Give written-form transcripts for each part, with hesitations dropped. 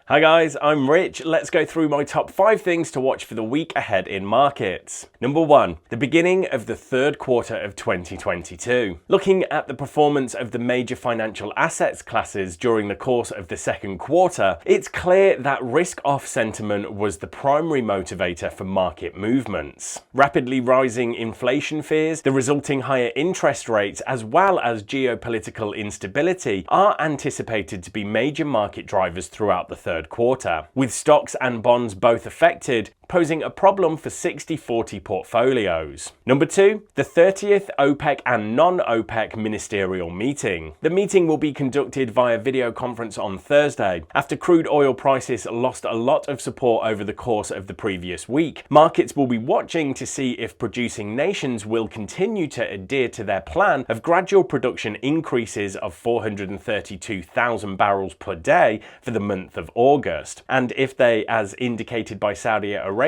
Hi guys, I'm Rich. Let's go through my top 5 things to watch for the week ahead in markets. Number 1, the beginning of the third quarter of 2022. Looking at the performance of the major financial assets classes during the course of the second quarter, it's clear that risk-off sentiment was the primary motivator for market movements. Rapidly rising inflation fears, the resulting higher interest rates, as well as geopolitical instability are anticipated to be major market drivers throughout the third quarter, with stocks and bonds both affected, posing a problem for 60-40 portfolios. Number 2, the 30th OPEC and non-OPEC ministerial meeting. The meeting will be conducted via video conference on Thursday. After crude oil prices lost a lot of support over the course of the previous week, markets will be watching to see if producing nations will continue to adhere to their plan of gradual production increases of 432,000 barrels per day for the month of August, and if they, as indicated by Saudi Arabia,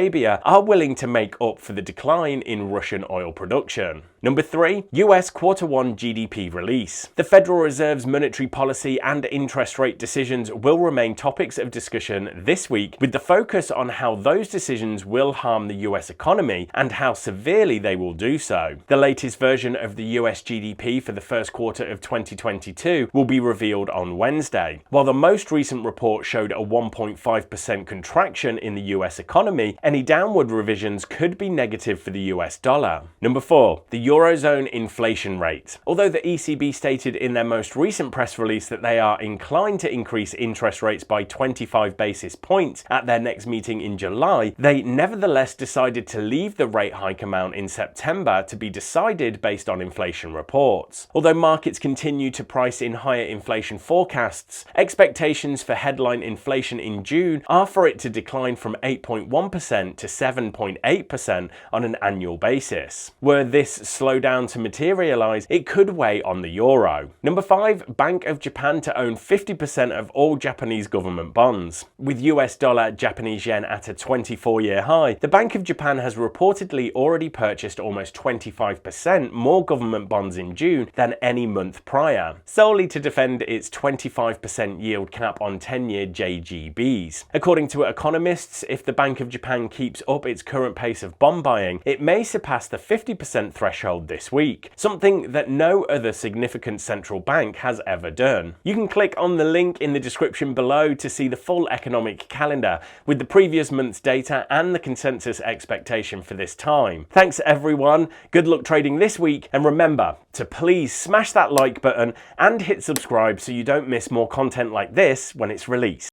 are willing to make up for the decline in Russian oil production. Number 3, US Q1 GDP release. The Federal Reserve's monetary policy and interest rate decisions will remain topics of discussion this week, with the focus on how those decisions will harm the US economy and how severely they will do so. The latest version of the US GDP for the first quarter of 2022 will be revealed on Wednesday. While the most recent report showed a 1.5% contraction in the US economy, any downward revisions could be negative for the US dollar. Number 4, the Eurozone inflation rate. Although the ECB stated in their most recent press release that they are inclined to increase interest rates by 25 basis points at their next meeting in July, they nevertheless decided to leave the rate hike amount in September to be decided based on inflation reports. Although markets continue to price in higher inflation forecasts, expectations for headline inflation in June are for it to decline from 8.1% to 7.8% on an annual basis. Were this slowdown to materialize, it could weigh on the euro. Number 5, Bank of Japan to own 50% of all Japanese government bonds. With US dollar Japanese yen at a 24-year high, the Bank of Japan has reportedly already purchased almost 25% more government bonds in June than any month prior, solely to defend its 25% yield cap on 10-year JGBs. According to economists, if the Bank of Japan keeps up its current pace of bond buying, it may surpass the 50% threshold this week, something that no other significant central bank has ever done. You can click on the link in the description below to see the full economic calendar with the previous month's data and the consensus expectation for this time. Thanks everyone, good luck trading this week, and remember to please smash that like button and hit subscribe so you don't miss more content like this when it's released.